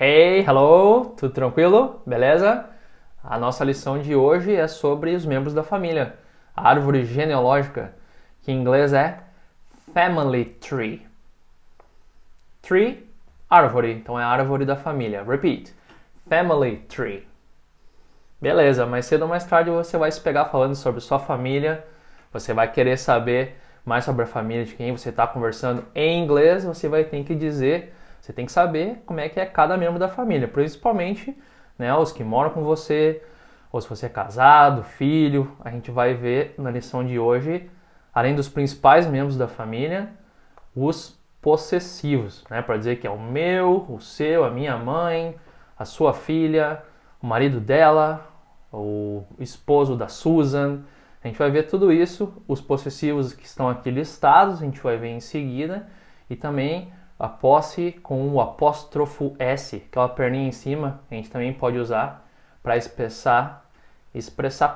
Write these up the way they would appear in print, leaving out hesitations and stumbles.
Hey, hello, tudo tranquilo? Beleza? A nossa lição de hoje é sobre os membros da família, a árvore genealógica, que em inglês é family tree. Tree, árvore, então é a árvore da família. Repeat, family tree. Beleza, mais cedo ou mais tarde você vai se pegar falando sobre sua família, você vai querer saber mais sobre a família de quem você está conversando em inglês, você vai ter que dizer, você tem que saber como é que é cada membro da família, principalmente os que moram com você, ou se você é casado, filho. A gente vai ver na lição de hoje, além dos principais membros da família, os possessivos, para dizer que é o meu, o seu, a minha mãe, a sua filha, o marido dela, o esposo da Susan. A gente vai ver tudo isso, os possessivos que estão aqui listados, a gente vai ver em seguida, e também a posse com o apóstrofo S, aquela perninha em cima, a gente também pode usar para expressar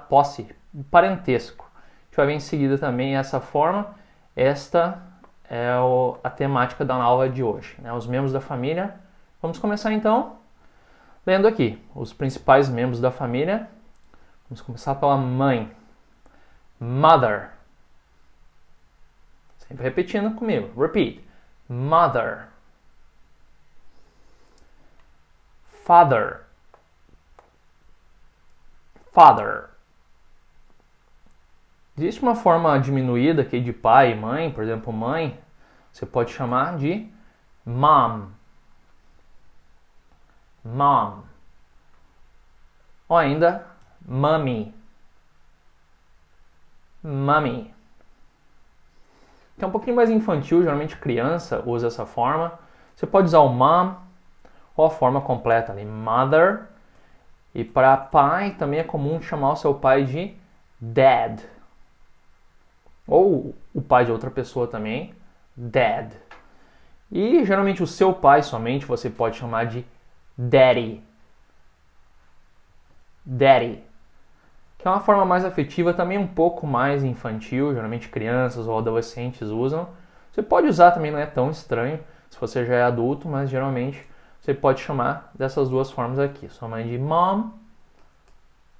posse, parentesco. A gente vai ver em seguida também essa forma. Esta é a temática da aula de hoje, os membros da família. Vamos começar então lendo aqui os principais membros da família. Vamos começar pela mãe. Mother. Sempre repetindo comigo. Repeat. Mother. Father. Father. Existe uma forma diminuída aqui de pai e mãe. Por exemplo, mãe, você pode chamar de mom. Mom. Ou ainda, mommy. Mommy. Que é um pouquinho mais infantil, geralmente criança usa essa forma. Você pode usar o mom ou a forma completa ali, mother. E para pai também é comum chamar o seu pai de dad. Ou o pai de outra pessoa também, dad. E geralmente o seu pai somente você pode chamar de daddy. Daddy. Que é uma forma mais afetiva, também um pouco mais infantil, geralmente crianças ou adolescentes usam. Você pode usar também, não é tão estranho, se você já é adulto, mas geralmente você pode chamar dessas duas formas aqui. Sua mãe de mom,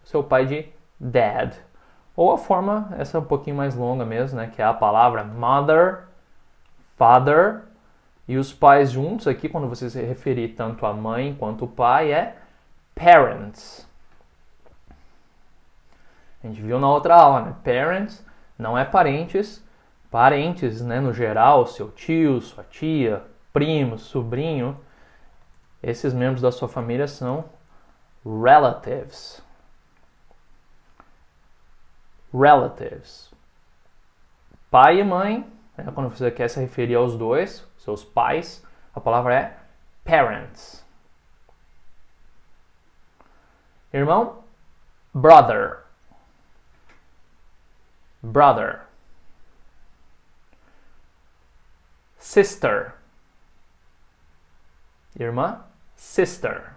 seu pai de dad. Ou a forma, essa é um pouquinho mais longa mesmo, que é a palavra mother, father. E os pais juntos aqui, quando você se referir tanto à mãe quanto ao pai, é parents. A gente viu na outra aula, Parents não é parentes. Parentes, no geral, seu tio, sua tia, primo, sobrinho. Esses membros da sua família são relatives. Relatives. Pai e mãe, quando você quer se referir aos dois, seus pais, a palavra é parents. Irmão, brother. Brother. Sister. Irmã, sister.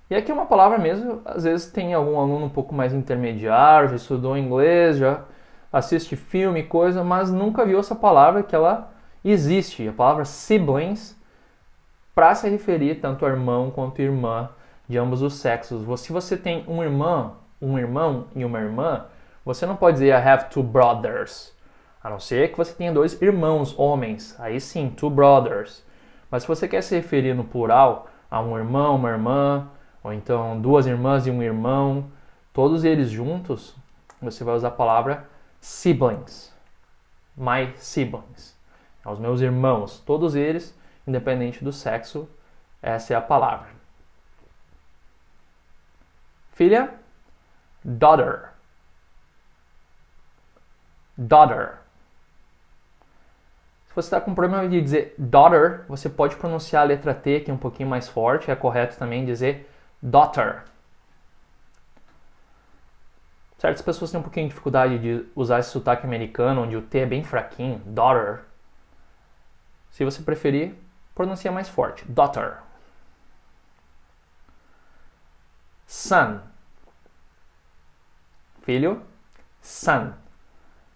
E aqui uma palavra mesmo, às vezes tem algum aluno um pouco mais intermediário, já estudou inglês, já assiste filme, coisa, mas nunca viu essa palavra, que ela existe, a palavra siblings, para se referir tanto a irmão quanto a irmã de ambos os sexos. Se você tem um irmão e uma irmã, você não pode dizer I have two brothers, a não ser que você tenha dois irmãos homens, aí sim, two brothers. Mas se você quer se referir no plural a um irmão, uma irmã, ou então duas irmãs e um irmão, todos eles juntos, você vai usar a palavra siblings. My siblings. Os meus irmãos, todos eles, independente do sexo, essa é a palavra. Filha, daughter. Daughter. Se você está com problema de dizer daughter, você pode pronunciar a letra T, que é um pouquinho mais forte. É correto também dizer daughter. Certas pessoas têm um pouquinho de dificuldade de usar esse sotaque americano, onde o T é bem fraquinho. Daughter. Se você preferir, pronuncia mais forte. Daughter. Son. Filho. Son.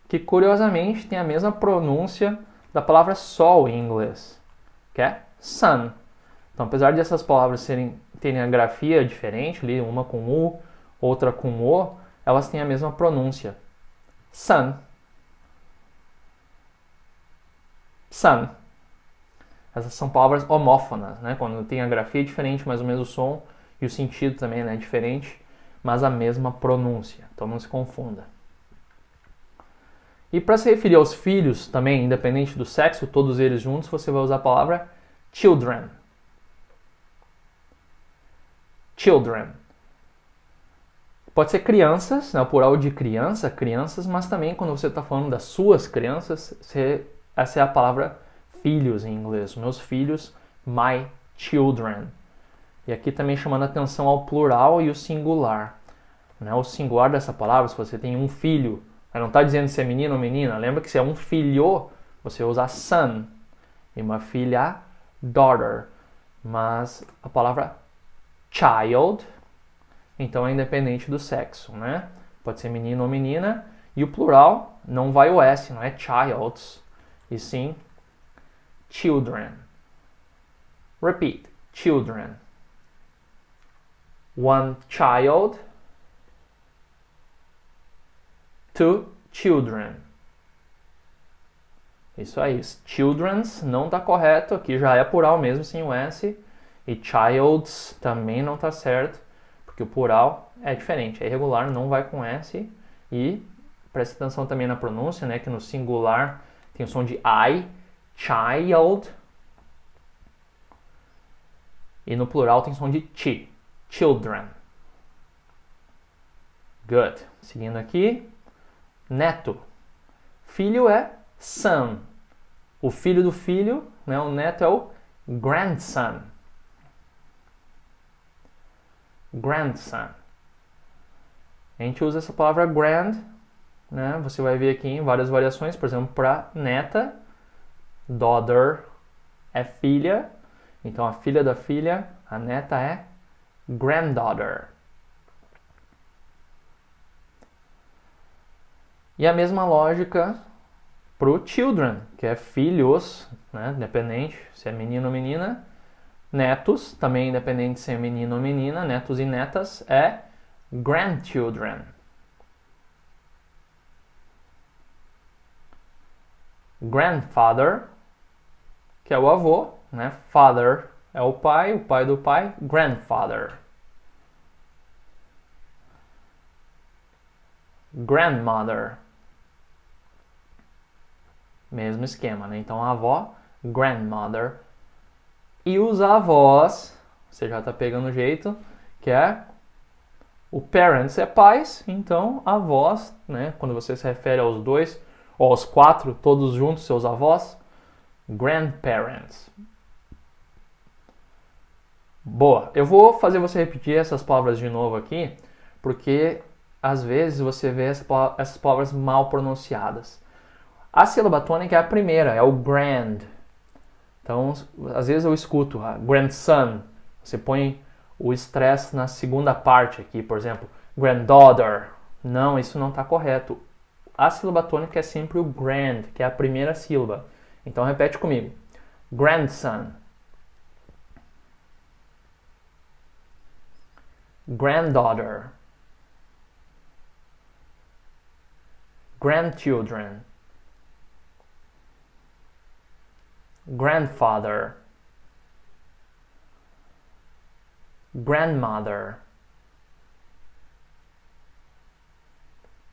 Que curiosamente tem a mesma pronúncia da palavra sol em inglês, que é sun. Então, apesar de essas palavras terem a grafia diferente, ali, uma com U, outra com O, elas têm a mesma pronúncia. Son. Son. Essas são palavras homófonas, né? Quando tem a grafia diferente, mais ou menos o som, e o sentido também, né, diferente, mas a mesma pronúncia. Então não se confunda. E para se referir aos filhos também, independente do sexo, todos eles juntos, você vai usar a palavra children. Children. Pode ser crianças, né, o plural de criança, crianças, mas também quando você está falando das suas crianças, essa é a palavra filhos em inglês. Meus filhos, my children. E aqui também chamando a atenção ao plural e o singular. Né? O singular dessa palavra, se você tem um filho, não está dizendo se é menino ou menina, lembra que se é um filho, você usa son. E uma filha, daughter. Mas a palavra child, então é independente do sexo, né? Pode ser menino ou menina. E o plural não vai o S, não é childs, e sim children. Repeat, children. One child, two children. Isso aí, children's não está correto, aqui já é plural mesmo sem o S. E childs também não está certo, porque o plural é diferente, é irregular, não vai com S. E preste atenção também na pronúncia, né, que no singular tem o som de I, child. E no plural tem o som de chi, children. Good. Seguindo aqui, neto. Filho é son. O filho do filho, né, o neto é o grandson. Grandson. A gente usa essa palavra grand, né? Você vai ver aqui em várias variações, por exemplo, para neta, daughter é filha, então a filha da filha, a neta é granddaughter. E a mesma lógica para o children, que é filhos, né? Independente se é menino ou menina. Netos, também independente se é menino ou menina, netos e netas, é grandchildren. Grandfather, que é o avô, né? Father é o pai do pai, grandfather. Grandmother. Mesmo esquema, né? Então a avó, grandmother. E os avós, você já está pegando o jeito, que é o parents é pais, então avós, né? Quando você se refere aos dois, ou aos quatro, todos juntos, seus avós, grandparents. Boa, eu vou fazer você repetir essas palavras de novo aqui, porque às vezes você vê essas palavras mal pronunciadas. A sílaba tônica é a primeira, é o grand. Então, às vezes eu escuto grandson, você põe o stress na segunda parte aqui, por exemplo, granddaughter. Não, isso não está correto. A sílaba tônica é sempre o grand, que é a primeira sílaba. Então, repete comigo. Grandson. Granddaughter. Grandchildren. Grandfather. Grandmother.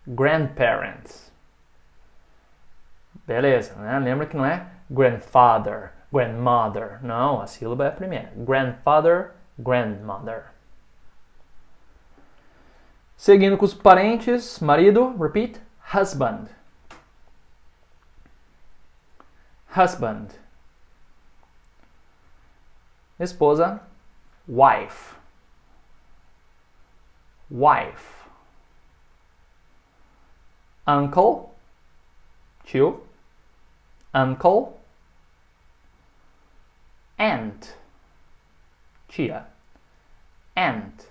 Grandparents. Beleza, né? Lembra que não é grandfather, grandmother. Não, a sílaba é a primeira. Grandfather, grandmother. Seguindo com os parentes, marido, repeat, husband. Husband. Esposa, wife. Wife. Uncle, tio. Uncle. Aunt, tia. Aunt.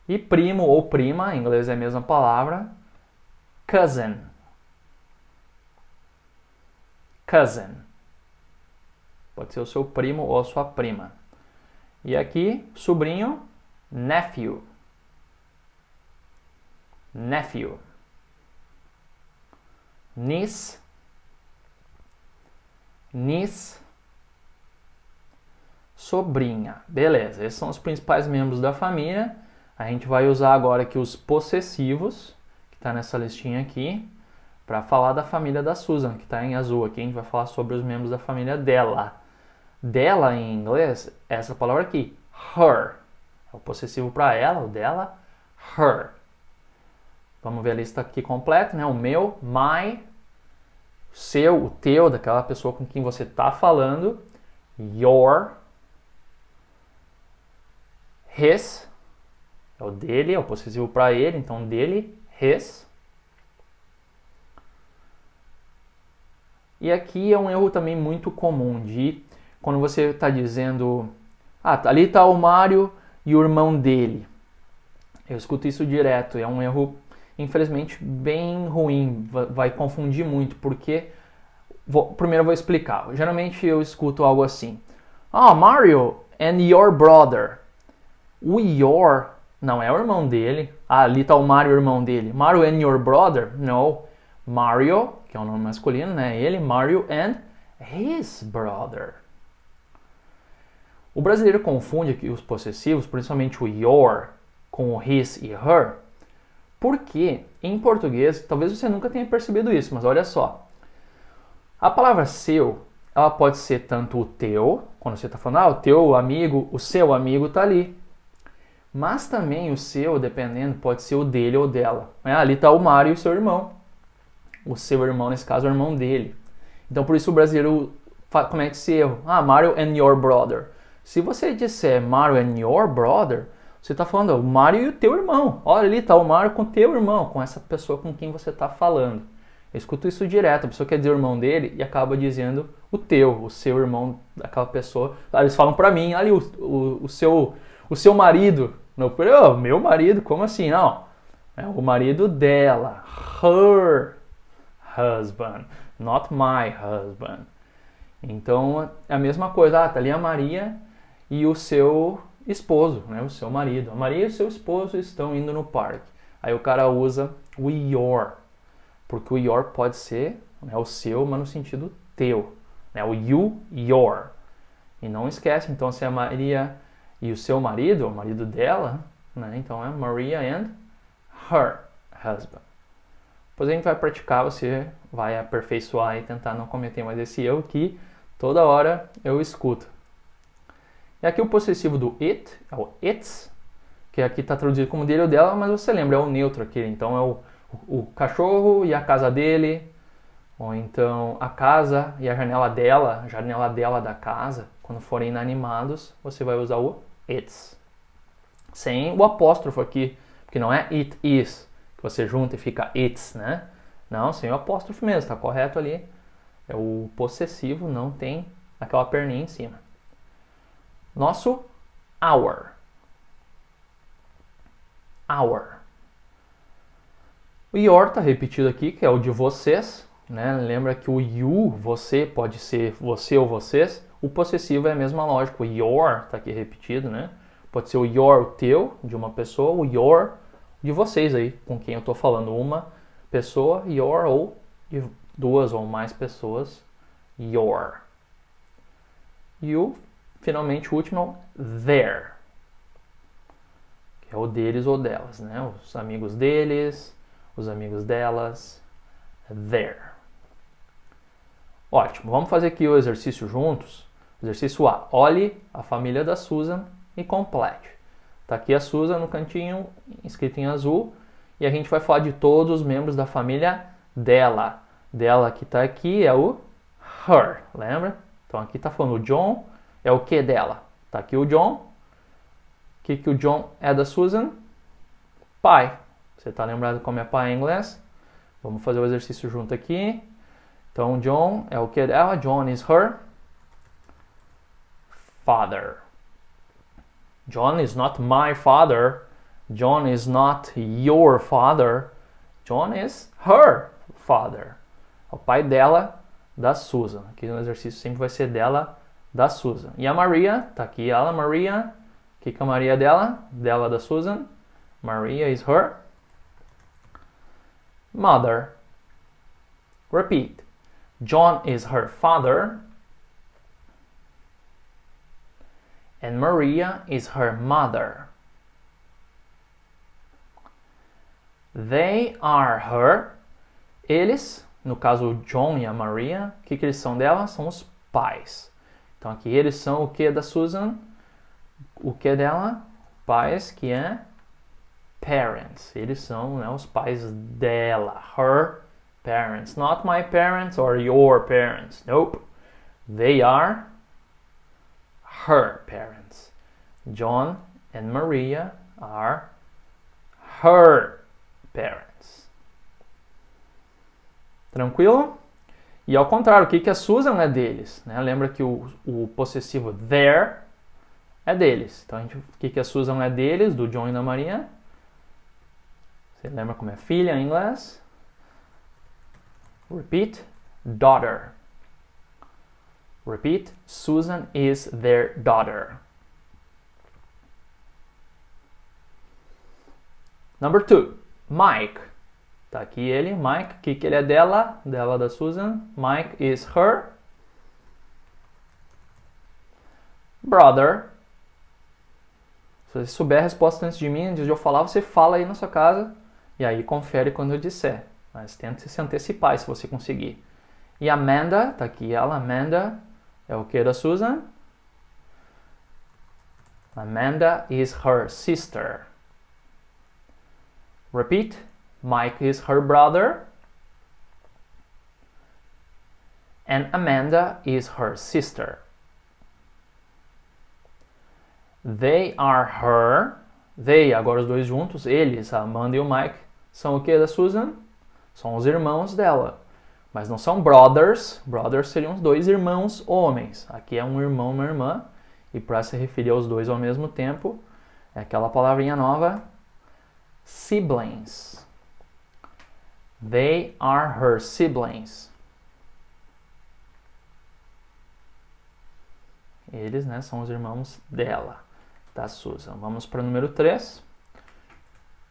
E primo ou prima, em inglês é a mesma palavra, cousin. Cousin. Pode ser o seu primo ou a sua prima. E aqui, sobrinho, nephew. Nephew. Niece. Niece. Sobrinha. Beleza, esses são os principais membros da família. A gente vai usar agora aqui os possessivos, que está nessa listinha aqui, para falar da família da Susan, que está em azul aqui. A gente vai falar sobre os membros da família dela. Dela, em inglês, é essa palavra aqui, her. É o possessivo para ela, o dela, her. Vamos ver a lista aqui completa, né? O meu, my, o seu, o teu, daquela pessoa com quem você está falando, your, his, é o dele, é o possessivo para ele, então dele, his. E aqui é um erro também muito comum de quando você está dizendo, ali está o Mário e o irmão dele. Eu escuto isso direto, é um erro, infelizmente, bem ruim, vai confundir muito, porque, primeiro eu vou explicar. Geralmente eu escuto algo assim, Mario and your brother. O your não é o irmão dele, ali está o Mario e o irmão dele. Mario and your brother? No. Mario, que é o nome masculino, né? Ele, Mario and his brother. O brasileiro confunde aqui os possessivos, principalmente o your, com o his e her, porque em português, talvez você nunca tenha percebido isso, mas olha só. A palavra seu, ela pode ser tanto o teu, quando você está falando, o teu amigo, o seu amigo está ali. Mas também o seu, dependendo, pode ser o dele ou dela. Ali está o Mário e o seu irmão. O seu irmão, nesse caso, é o irmão dele. Então, por isso o brasileiro comete esse erro. Mario and your brother. Se você disser Mario and your brother, você está falando o Mario e o teu irmão. Olha ali, está o Mario com o teu irmão, com essa pessoa com quem você está falando. Eu escuto isso direto. A pessoa quer dizer o irmão dele e acaba dizendo o teu, o seu irmão daquela pessoa. Eles falam para mim, ali, o seu marido. Meu marido, como assim? Não, é o marido dela. Her husband, not my husband. Então, é a mesma coisa. Tá ali a Maria e o seu esposo, né? O seu marido. A Maria e o seu esposo estão indo no parque. Aí o cara usa o your, porque o your pode ser, né, o seu, mas no sentido teu. Né? O you, your. E não esquece, então, se a Maria e o seu marido, o marido dela, né? Então é Maria and her husband. Depois a gente vai praticar, você vai aperfeiçoar e tentar não cometer mais esse erro que toda hora eu escuto. E aqui o possessivo do it, é o its, que aqui está traduzido como dele ou dela, mas você lembra, é o neutro aqui. Então é o cachorro e a casa dele, ou então a casa e a janela dela da casa. Quando forem inanimados, você vai usar o its. Sem o apóstrofo aqui, porque não é it is, que você junta e fica its, né? Não, sem o apóstrofo mesmo, está correto ali. É o possessivo, não tem aquela perninha em cima. Nosso our. Our. O your está repetido aqui, que é o de vocês, né? Lembra que o you, você, pode ser você ou vocês. O possessivo é a mesma lógica. O your está aqui repetido, né? Pode ser o your, o teu, de uma pessoa, o your, de vocês aí, com quem eu estou falando. Uma pessoa, your, ou de duas ou mais pessoas, your. E finalmente, o último, their, que é o deles ou delas, né? Os amigos deles, os amigos delas, their. Ótimo, vamos fazer aqui o exercício juntos. Exercício A, olhe a família da Susan e complete. Tá aqui a Susan no cantinho, escrito em azul, e a gente vai falar de todos os membros da família dela. Dela que tá aqui é o her, lembra? Então aqui tá falando o John, é o que dela? Tá aqui o John. O que o John é da Susan? Pai. Você tá lembrado como é pai em inglês? Vamos fazer o exercício junto aqui. Então John é o que dela? John is her father. John is not my father. John is not your father. John is her father. É o pai dela, da Susan. Aqui no exercício sempre vai ser dela, da Susan. E a Maria, tá aqui ela, Maria. O que a Maria é dela? Dela da Susan. Maria is her mother. Repeat. John is her father. And Maria is her mother. They are her. Eles, no caso o John e a Maria, o que eles são dela? São os pais. Então aqui eles são o que da Susan? O que dela? Pais, que é parents. Eles são, né, os pais dela. Her parents. Not my parents or your parents. Nope. They are her parents. John and Maria are her parents. Tranquilo? E ao contrário, o que a Susan é deles? Né? Lembra que o possessivo their é deles. Então, o que a Susan é deles, do John e da Maria? Você lembra como é filha em inglês? Repeat, daughter. Repeat, Susan is their daughter. Number 2, Mike. Tá aqui ele, Mike. O que ele é dela? Dela da Susan. Mike is her brother. Se você souber a resposta antes de mim, antes de eu falar, você fala aí na sua casa. E aí confere quando eu disser. Mas tente se antecipar se você conseguir. E Amanda, tá aqui ela, Amanda. É o que da Susan? Amanda is her sister. Repeat. Mike is her brother. And Amanda is her sister. They are her. They, agora os dois juntos, eles, a Amanda e o Mike, são o que da Susan? São os irmãos dela. Mas não são brothers. Brothers seriam os dois irmãos homens. Aqui é um irmão, uma irmã. E para se referir aos dois ao mesmo tempo, é aquela palavrinha nova, siblings. They are her siblings. Eles, né, são os irmãos dela, da Susan. Vamos para o número 3.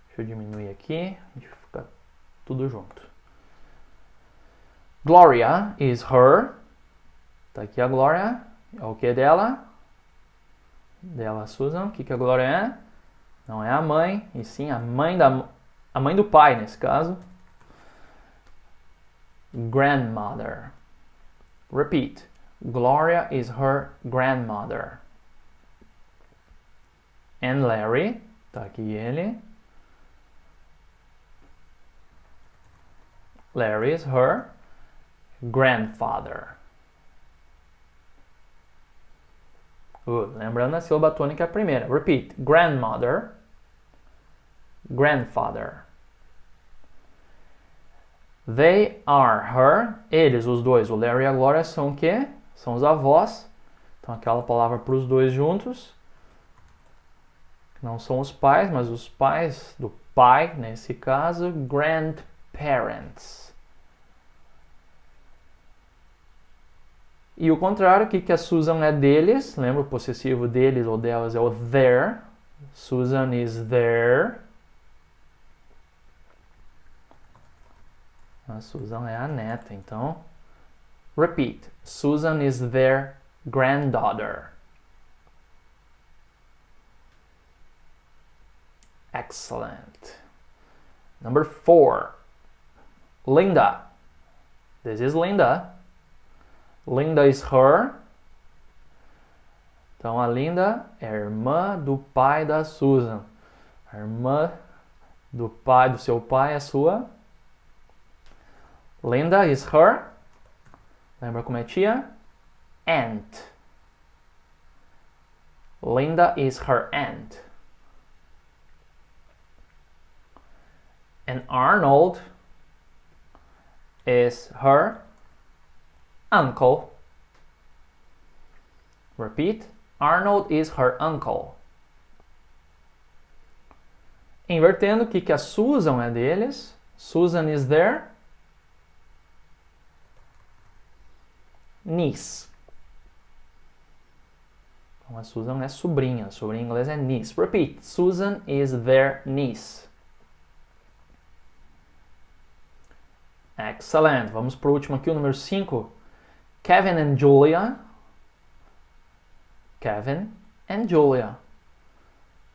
Deixa eu diminuir aqui, a gente fica tudo junto. Gloria is her. Tá aqui a Gloria. É o que dela? Dela, Susan. O que a Gloria é? Não é a mãe, e sim a mãe do pai, nesse caso. Grandmother. Repeat. Gloria is her grandmother. And Larry. Tá aqui ele. Larry is her grandfather. Good. Lembrando a sílaba tônica é a primeira. Repeat. Grandmother. Grandfather. They are her. Eles, os dois, o Larry e a Gloria, são o quê? São os avós. Então aquela palavra para os dois juntos. Não são os pais, mas os pais do pai, nesse caso, grandparents. E o contrário, o que a Susan é deles? Lembra o possessivo deles ou delas é o their. Susan is their. A Susan é a neta, então. Repeat. Susan is their granddaughter. Excellent. Number 4. Linda. This is Linda. Linda is her. Então a Linda é a irmã do pai da Susan. A irmã do pai do seu pai é sua. Linda is her. Lembra como é tia? Aunt. Linda is her aunt. And Arnold is her uncle. Repeat. Arnold is her uncle. Invertendo, o que a Susan é deles? Susan is their niece. Então a Susan é sobrinha. Sobrinha em inglês é niece. Repeat. Susan is their niece. Excellent. Vamos para o último aqui, o número 5. Kevin and Julia. Kevin and Julia.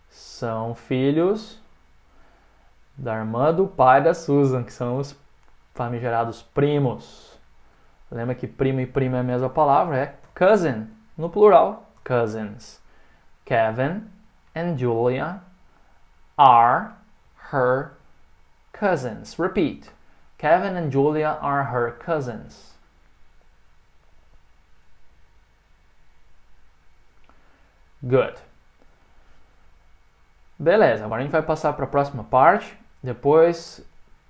São filhos da irmã do pai da Susan, que são os famigerados primos. Lembra que primo e prima é a mesma palavra? É cousin. No plural, cousins. Kevin and Julia are her cousins. Repeat. Kevin and Julia are her cousins. Good. Beleza, agora a gente vai passar para a próxima parte. Depois,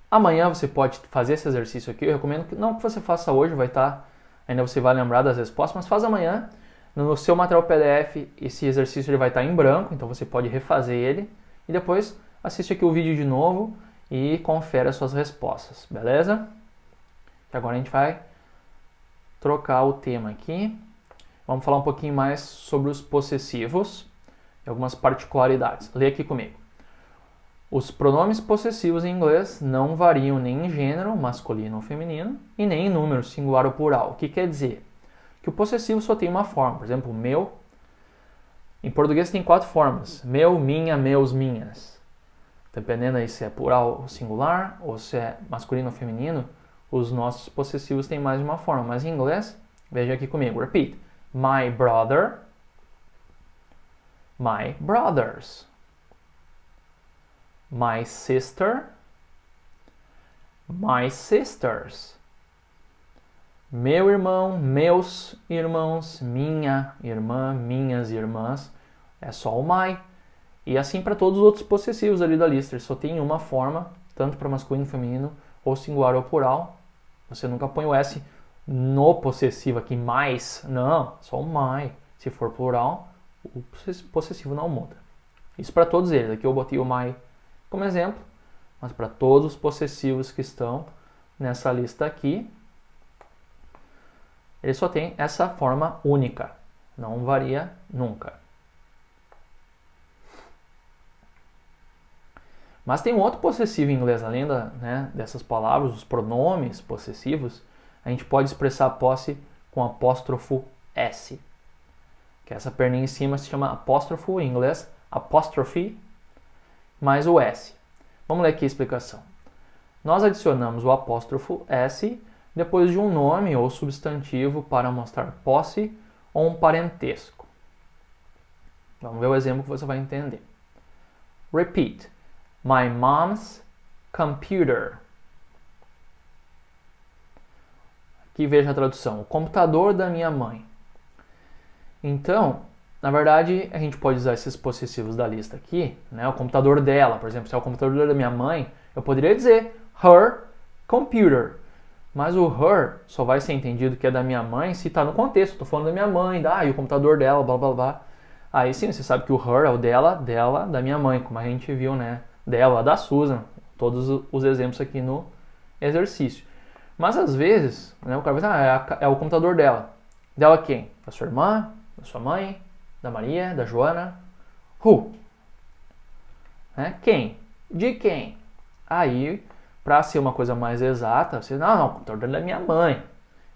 amanhã você pode fazer esse exercício aqui. Eu recomendo que não que você faça hoje, vai estar, ainda você vai lembrar das respostas, mas faz amanhã. No seu material PDF, esse exercício ele vai estar em branco, então você pode refazer ele. E depois assiste aqui o vídeo de novo e confere as suas respostas, beleza? E agora a gente vai trocar o tema aqui. Vamos falar um pouquinho mais sobre os possessivos e algumas particularidades. Lê aqui comigo. Os pronomes possessivos em inglês não variam nem em gênero, masculino ou feminino, e nem em número, singular ou plural. O que quer dizer? Que o possessivo só tem uma forma. Por exemplo, meu. Em português tem 4 formas. Meu, minha, meus, minhas. Dependendo aí se é plural ou singular, ou se é masculino ou feminino, os nossos possessivos têm mais de uma forma. Mas em inglês, veja aqui comigo. Repeat. My brother. My brothers. My sister. My sisters. Meu irmão, meus irmãos, minha irmã, minhas irmãs. É só o my. E assim para todos os outros possessivos ali da lista. Ele só tem uma forma, tanto para masculino, feminino, ou singular ou plural. Você nunca põe o S no possessivo aqui, mais. Não, só o my. Se for plural, o possessivo não muda. Isso para todos eles. Aqui eu botei o my como exemplo, mas para todos os possessivos que estão nessa lista aqui, ele só tem essa forma única. Não varia nunca. Mas tem um outro possessivo em inglês, além dessas palavras, os pronomes possessivos, a gente pode expressar a posse com apóstrofo S. Que essa perninha em cima se chama apóstrofo, em inglês, apostrophe, mais o S. Vamos ler aqui a explicação. Nós adicionamos o apóstrofo S depois de um nome ou substantivo para mostrar posse ou um parentesco. Vamos ver o exemplo que você vai entender. Repeat. My mom's computer. Aqui veja a tradução. O computador da minha mãe. Então, na verdade, a gente pode usar esses possessivos da lista aqui, né? O computador dela, por exemplo, se é o computador da minha mãe, eu poderia dizer her computer. Mas o her só vai ser entendido que é da minha mãe se está no contexto. Estou falando da minha mãe, e o computador dela, blá blá blá. Aí sim, você sabe que o her é o dela, da minha mãe, como a gente viu, né? Dela, da Susan. Todos os exemplos aqui no exercício. Mas às vezes, né, o cara vai dizer, é o computador dela. Dela quem? Da sua irmã? Da sua mãe? Da Maria? Da Joana? Who? Né? Quem? De quem? Aí, para ser uma coisa mais exata, você não, o computador da minha mãe.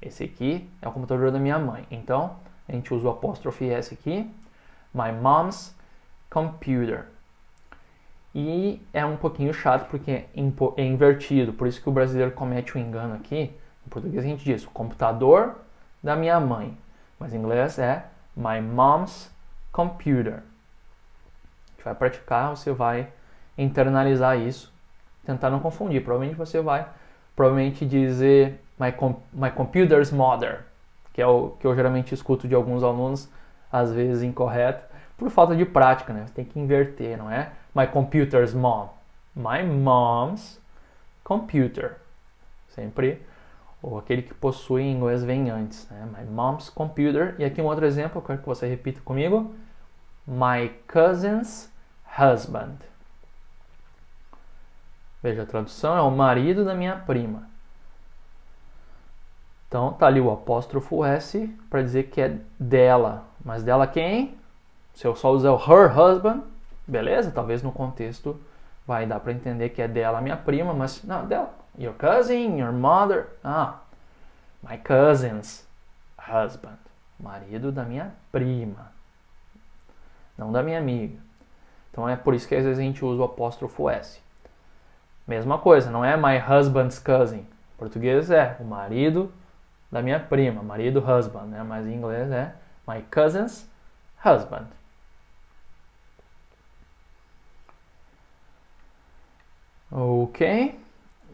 Esse aqui é o computador da minha mãe. Então, a gente usa o apóstrofe S aqui. My mom's computer. E é um pouquinho chato porque é invertido. Por isso que o brasileiro comete um engano aqui. Em português a gente diz o computador da minha mãe. Mas em inglês é my mom's computer. A gente vai praticar, você vai internalizar isso. Tentar não confundir. Provavelmente você vai dizer my computer's mother. Que é o que eu geralmente escuto de alguns alunos, às vezes incorreto. Por falta de prática, né? Você tem que inverter, não é? My computer's mom. My mom's computer. Sempre, ou aquele que possui em inglês vem antes, né? My mom's computer. E aqui um outro exemplo, eu quero que você repita comigo. My cousin's husband. Veja, a tradução é o marido da minha prima. Então, tá ali o apóstrofo S para dizer que é dela. Mas dela quem? Se eu só usar o her husband, beleza? Talvez no contexto vai dar para entender que é dela, minha prima, mas não, dela. Your cousin, your mother. My cousin's husband. Marido da minha prima. Não da minha amiga. Então é por isso que às vezes a gente usa o apóstrofo S. Mesma coisa, não é my husband's cousin. Em português é o marido da minha prima, marido husband, né? Mas em inglês é my cousin's husband. Ok,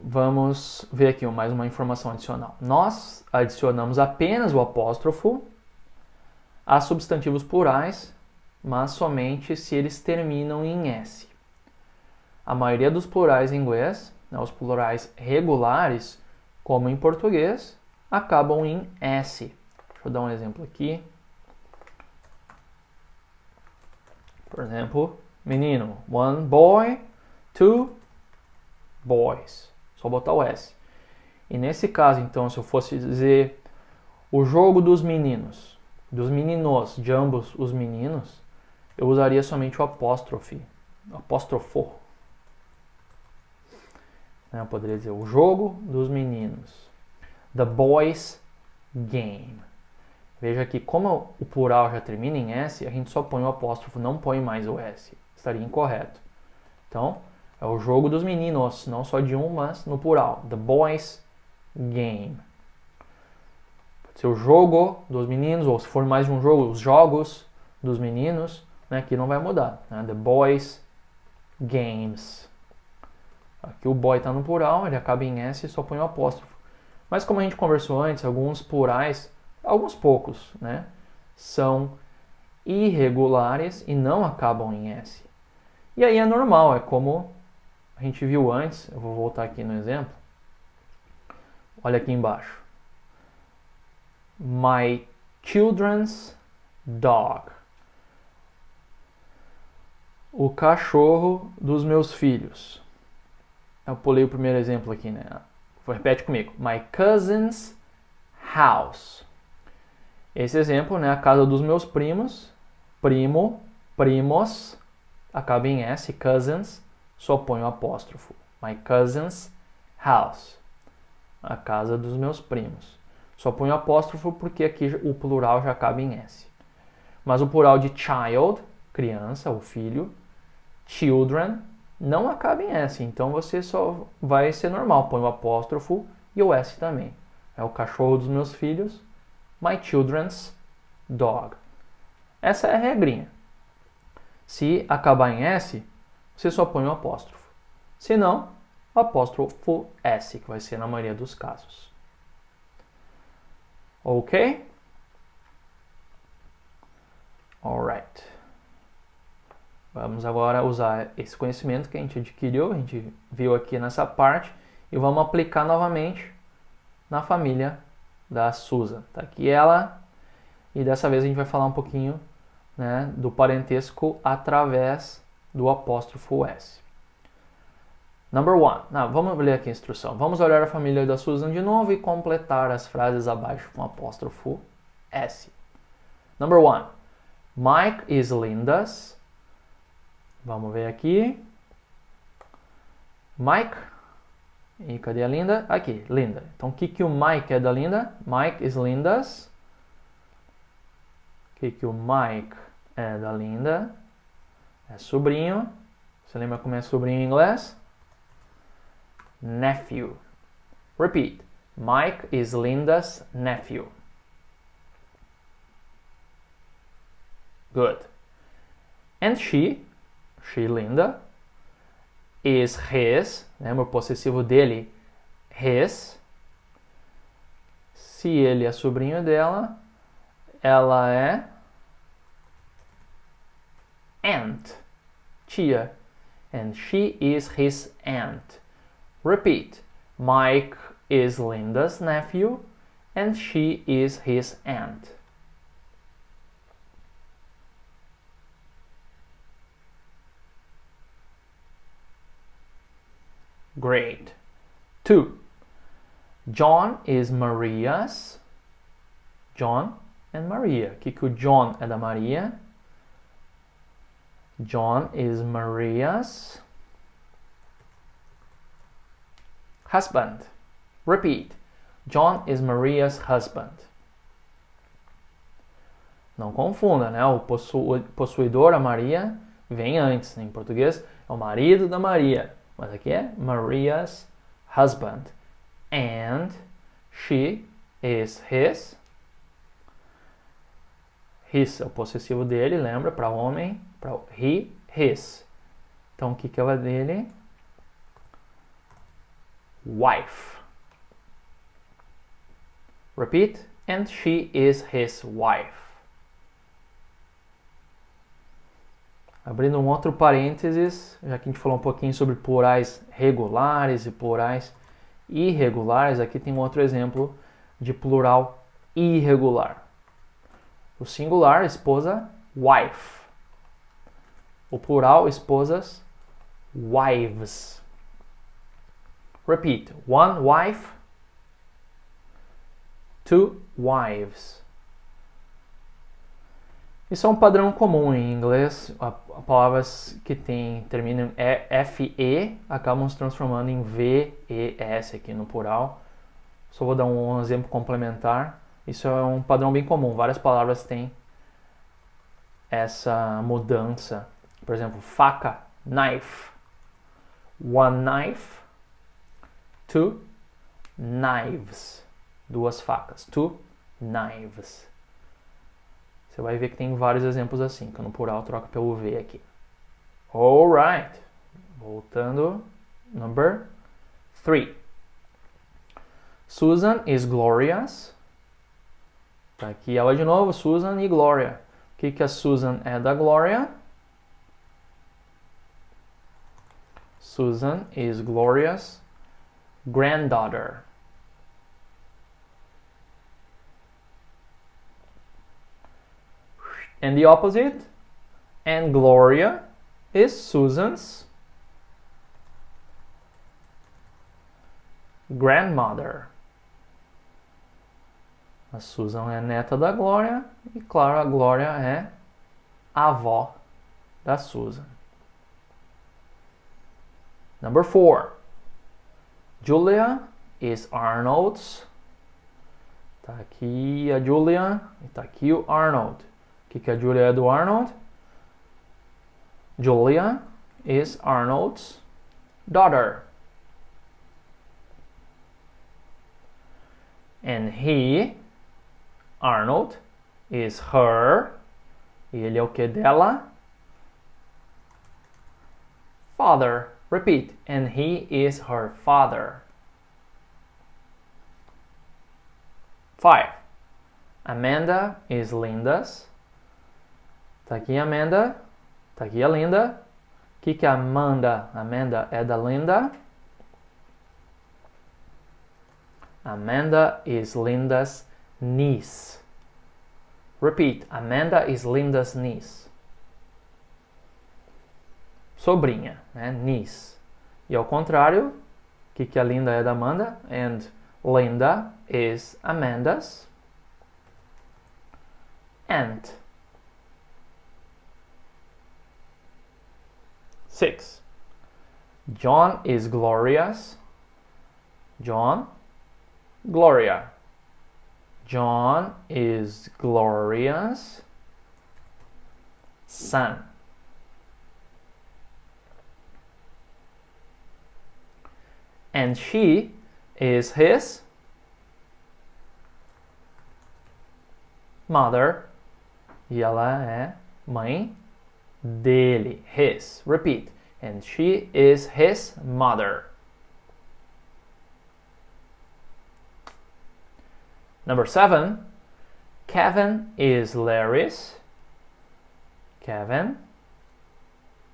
vamos ver aqui mais uma informação adicional. Nós adicionamos apenas o apóstrofo a substantivos plurais, mas somente se eles terminam em S. A maioria dos plurais em inglês, né, os plurais regulares, como em português, acabam em S. Deixa eu dar um exemplo aqui. Por exemplo, menino, one boy, two boys. Só botar o S. E nesse caso, então, se eu fosse dizer o jogo dos meninos, dos meninos, de ambos os meninos, eu usaria somente o apóstrofo. Eu poderia dizer o jogo dos meninos. The boys game. Veja que como o plural já termina em S, a gente só põe o apóstrofo, não põe mais o S. Estaria incorreto. Então, é o jogo dos meninos, não só de um, mas no plural. The boys game. Pode ser o jogo dos meninos, ou se for mais de um jogo, os jogos dos meninos, né? Aqui não vai mudar. Né? The boys games. Aqui o boy está no plural, ele acaba em S e só põe o apóstrofo. Mas como a gente conversou antes, alguns plurais, alguns poucos, né, são irregulares e não acabam em S. E aí é normal, é como a gente viu antes, eu vou voltar aqui no exemplo. Olha aqui embaixo. My children's dog. O cachorro dos meus filhos. Eu pulei o primeiro exemplo aqui, né? Repete comigo. My cousin's house. Esse exemplo, né? A casa dos meus primos. Primo, primos. Acaba em S, cousins. Só põe o apóstrofo. My cousin's house. A casa dos meus primos. Só põe o apóstrofo porque aqui o plural já acaba em S. Mas o plural de child, criança ou filho, children, não acaba em S. Então você só vai ser normal. Põe o apóstrofo e o S também. É o cachorro dos meus filhos. My children's dog. Essa é a regrinha. Se acabar em S, você só põe o apóstrofo. Se não, o apóstrofo S, que vai ser na maioria dos casos. Ok? Alright. Vamos agora usar esse conhecimento que a gente adquiriu, a gente viu aqui nessa parte, e vamos aplicar novamente na família da Susan. Tá aqui ela, e dessa vez a gente vai falar um pouquinho, né, do parentesco através do apóstrofo S. Number one. Vamos ler aqui a instrução. Vamos olhar a família da Susan de novo e completar as frases abaixo com apóstrofo S. Number one. Mike is Linda's. Vamos ver aqui. Mike. E cadê a Linda? Aqui, Linda. Então o que o Mike é da Linda? Mike is Linda's. O que o Mike é da Linda? É sobrinho. Você lembra como é sobrinho em inglês? Nephew. Repeat. Mike is Linda's nephew. Good. And she, Linda, is his, lembra o possessivo dele, his. Se ele é sobrinho dela, ela é aunt, tia. And she is his aunt. Repeat. Mike is Linda's nephew and she is his aunt. Great. 2. John is Maria's. John and Maria. O que o John é da Maria? John is Maria's husband. Repeat. John is Maria's husband. Não confunda, né? O possuidor, a Maria, vem antes. Em português é o marido da Maria. Mas aqui é Maria's husband. And she is his. His é o possessivo dele, lembra? Para homem. Para he, his. Então o que é o dele? Wife. Repeat. And she is his wife. Abrindo um outro parênteses, já que a gente falou um pouquinho sobre plurais regulares e plurais irregulares, aqui tem um outro exemplo de plural irregular. O singular, esposa, wife. O plural, esposas, wives. Repeat. One wife, two wives. Isso é um padrão comum em inglês. Palavras que terminam em FE acabam se transformando em VES aqui no plural. Só vou dar um exemplo complementar. Isso é um padrão bem comum. Várias palavras têm essa mudança. Por exemplo, faca, knife. One knife, two knives. Duas facas, two knives. Você vai ver que tem vários exemplos assim, que no plural troca pelo V aqui. Alright. Voltando. Number 3. Susan is Gloria's. Tá aqui ela de novo, Susan e Gloria. O que a Susan é da Gloria? Susan is Gloria's granddaughter. And the opposite, and Gloria is Susan's grandmother. A Susan é neta da Glória e, claro, a Glória é a avó da Susan. Number 4. Julia is Arnold's. Tá aqui a Julia e tá aqui o Arnold. O que a Julia é do Arnold? Julia is Arnold's daughter. And he, Arnold, is her. E ele é o que dela? Father. Repeat. And he is her father. 5. Amanda is Linda's. Tá aqui a Amanda. Tá aqui a Linda. O que a Amanda é da Linda? Amanda is Linda's niece. Repeat. Amanda is Linda's niece. Sobrinha, né? Niece. E ao contrário, o que a Linda é da Amanda? And Linda is Amanda's aunt. 6. John is Gloria's. John, Gloria. John is Gloria's son. And she is his mother. E ela é mãe dele. His. Repeat. And she is his mother. Number 7. Kevin is Larry's. Kevin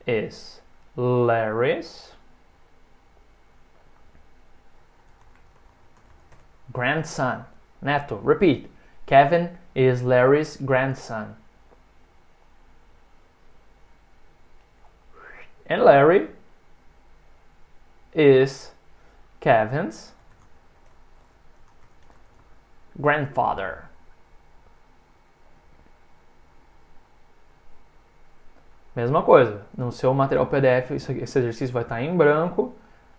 is Larry's grandson. Neto. Repeat. Kevin is Larry's grandson. And Larry is Kevin's grandfather. Mesma coisa, no seu material PDF esse exercício vai estar em branco.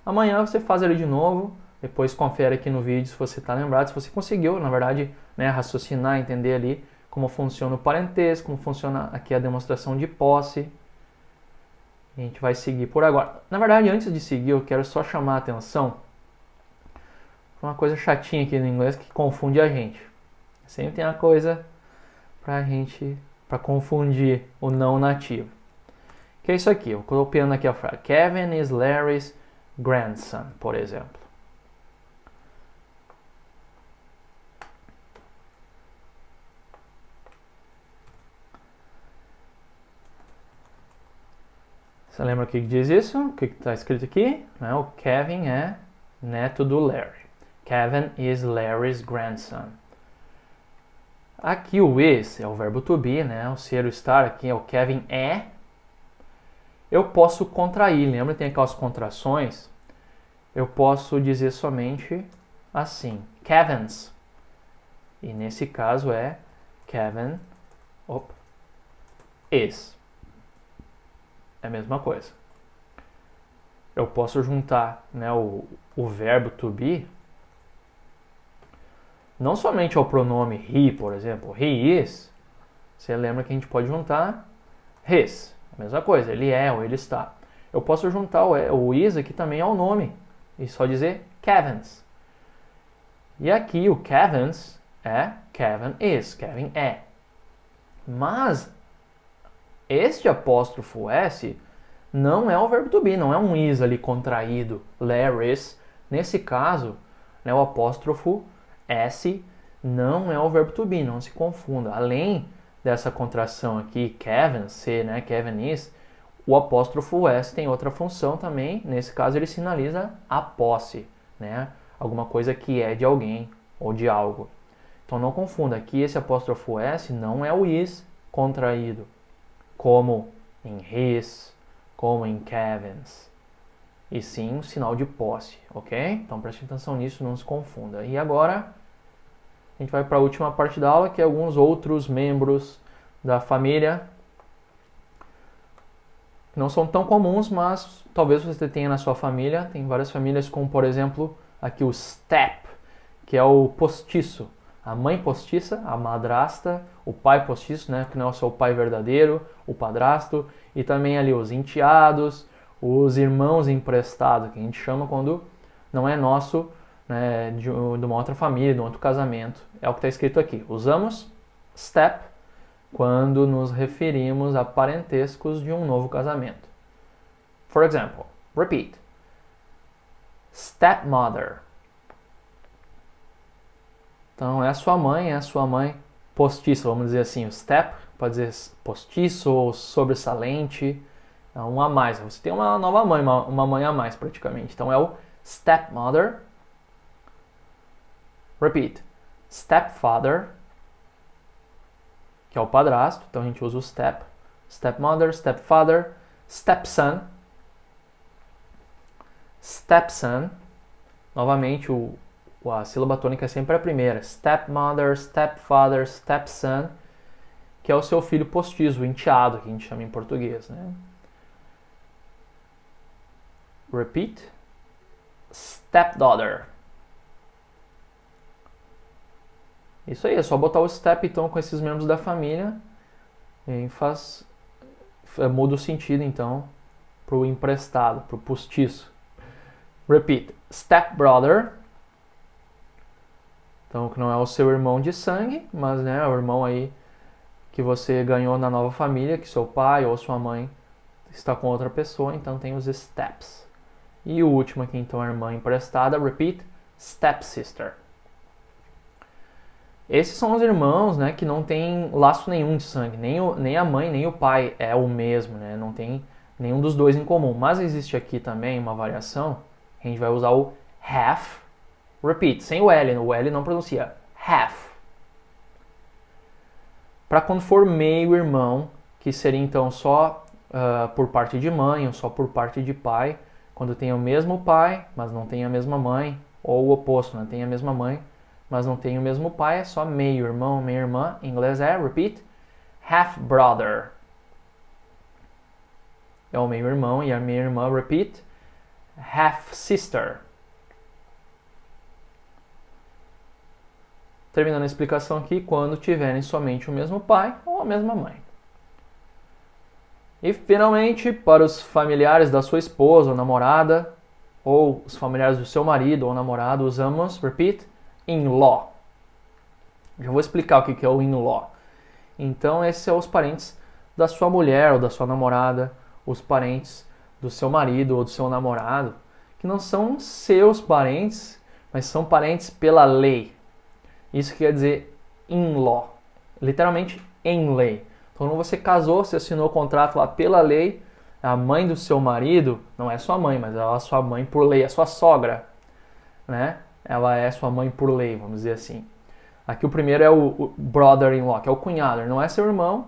Amanhã você faz ele de novo, depois confere aqui no vídeo se você está lembrado, se você conseguiu, na verdade, né, raciocinar, entender ali como funciona o parentesco, como funciona aqui a demonstração de posse. A gente vai seguir por agora. Na verdade, antes de seguir, eu quero só chamar a atenção para uma coisa chatinha aqui no inglês que confunde a gente. Sempre tem uma coisa para confundir o não nativo. Que é isso aqui, eu estou copiando aqui a frase. Kevin is Larry's grandson, por exemplo. Você lembra o que diz isso? O que está escrito aqui? O Kevin é neto do Larry. Kevin is Larry's grandson. Aqui o is é o verbo to be, né? O ser, o estar, aqui é o Kevin é. Eu posso contrair, lembra que tem aquelas contrações? Eu posso dizer somente assim, Kevin's. E nesse caso é Kevin is. É a mesma coisa. Eu posso juntar, né, o verbo to be não somente ao pronome he, por exemplo, he is. Você lembra que a gente pode juntar his. A mesma coisa, ele é ou ele está. Eu posso juntar o is aqui também ao nome e só dizer Kevin's. E aqui o Kevin's é Kevin is, Kevin é. Mas este apóstrofo S não é o verbo to be, não é um is ali contraído, Larry's. Nesse caso, né, o apóstrofo S não é o verbo to be, não se confunda. Além dessa contração aqui, Kevin, C, né, Kevin is, o apóstrofo S tem outra função também. Nesse caso, ele sinaliza a posse, né, alguma coisa que é de alguém ou de algo. Então não confunda, aqui esse apóstrofo S não é o is contraído, como em his, como em Kevin's, e sim um sinal de posse, ok? Então preste atenção nisso, não se confunda. E agora a gente vai para a última parte da aula, que é alguns outros membros da família que não são tão comuns, mas talvez você tenha na sua família. Tem várias famílias, como por exemplo aqui o step, que é o postiço. A mãe postiça, a madrasta, o pai postiço, né, que não é o seu pai verdadeiro, o padrasto, e também ali os enteados, os irmãos emprestados, que a gente chama quando não é nosso, né, de uma outra família, de um outro casamento. É o que está escrito aqui. Usamos step quando nos referimos a parentescos de um novo casamento. For example, repeat. Stepmother. Então é a sua mãe postiça, vamos dizer assim. O step pode dizer postiço ou sobressalente, é um a mais. Você tem uma nova mãe, uma mãe a mais praticamente. Então é o stepmother. Repeat. Stepfather, que é o padrasto. Então a gente usa o step. Stepmother, stepfather, stepson. Stepson. Novamente a sílaba tônica é sempre a primeira. Stepmother, stepfather, stepson, que é o seu filho postiço, o enteado, que a gente chama em português, né? Repeat. Stepdaughter. Isso aí, é só botar o step então com esses membros da família e muda o sentido então pro emprestado, pro postiço. Repeat. Stepbrother. Então, que não é o seu irmão de sangue, mas né, é o irmão aí que você ganhou na nova família, que seu pai ou sua mãe está com outra pessoa, então tem os steps. E o último aqui, então, a irmã emprestada, repeat, stepsister. Esses são os irmãos, né, que não tem laço nenhum de sangue, nem a mãe nem o pai é o mesmo, né, não tem nenhum dos dois em comum. Mas existe aqui também uma variação, a gente vai usar o half. Repeat, sem o L não pronuncia. Half. Para quando for meio irmão, que seria então só por parte de mãe ou só por parte de pai, quando tem o mesmo pai, mas não tem a mesma mãe, ou o oposto, né? Tem a mesma mãe, mas não tem o mesmo pai, é só meio irmão, meia irmã. Em inglês é, repeat, half brother. é o meio-irmão, e a meia-irmã, repeat, half-sister. Terminando a explicação aqui, quando tiverem somente o mesmo pai ou a mesma mãe. E finalmente, para os familiares da sua esposa ou namorada, ou os familiares do seu marido ou namorado, usamos, repeat, in-law. Já vou explicar o que é o in-law. Então, esses são os parentes da sua mulher ou da sua namorada, os parentes do seu marido ou do seu namorado, que não são seus parentes, mas são parentes pela lei. Isso quer dizer in-law, literalmente em lei. Então, quando você casou, você assinou o contrato lá pela lei, a mãe do seu marido não é sua mãe, mas ela é sua mãe por lei, é sua sogra, né? Ela é sua mãe por lei, vamos dizer assim. Aqui o primeiro é o brother-in-law, que é o cunhado. Ele não é seu irmão,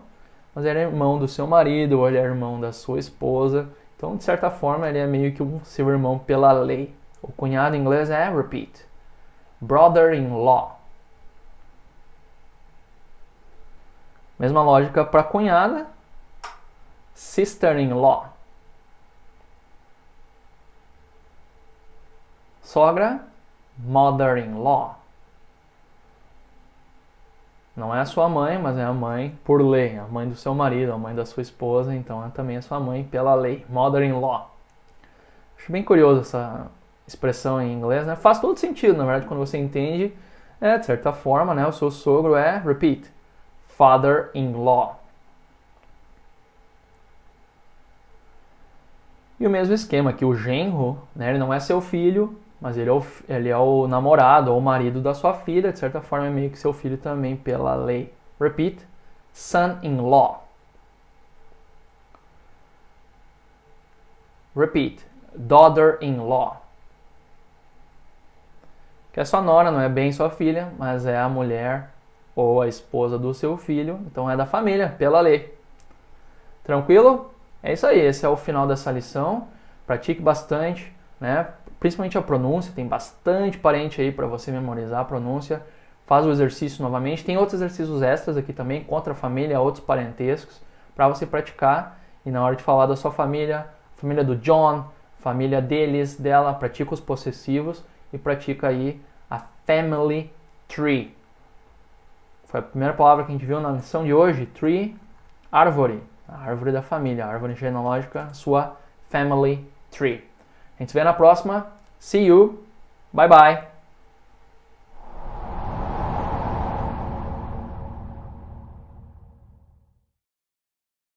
mas ele é irmão do seu marido ou ele é irmão da sua esposa. Então, de certa forma, ele é meio que um seu irmão pela lei. O cunhado em inglês é repeat. Brother-in-law. Mesma lógica para cunhada. Sister-in-law. Sogra. Mother-in-law. Não é a sua mãe, mas é a mãe por lei, a mãe do seu marido, a mãe da sua esposa, então é também a sua mãe pela lei, mother-in-law. Acho bem curioso essa expressão em inglês, né? Faz todo sentido, na verdade, quando você entende, de certa forma, né? O seu sogro é, repeat, father-in-law. E o mesmo esquema aqui, o genro, né? Ele não é seu filho, mas ele é o namorado ou o marido da sua filha, de certa forma é meio que seu filho também pela lei. Repeat, son-in-law. Repeat, daughter-in-law. Que é sua nora, não é bem sua filha, mas é a mulher ou a esposa do seu filho, então é da família, pela lei. Tranquilo? É isso aí, esse é o final dessa lição. Pratique bastante, né? Principalmente a pronúncia, tem bastante parente aí para você memorizar a pronúncia. Faz o exercício novamente. Tem outros exercícios extras aqui também, contra a família, outros parentescos, para você praticar. E na hora de falar da sua família, família do John, família deles, dela, pratica os possessivos e pratica aí a family tree. Foi a primeira palavra que a gente viu na lição de hoje, tree, árvore, a árvore da família, a árvore genealógica, sua family tree. A gente se vê na próxima. See you. Bye bye.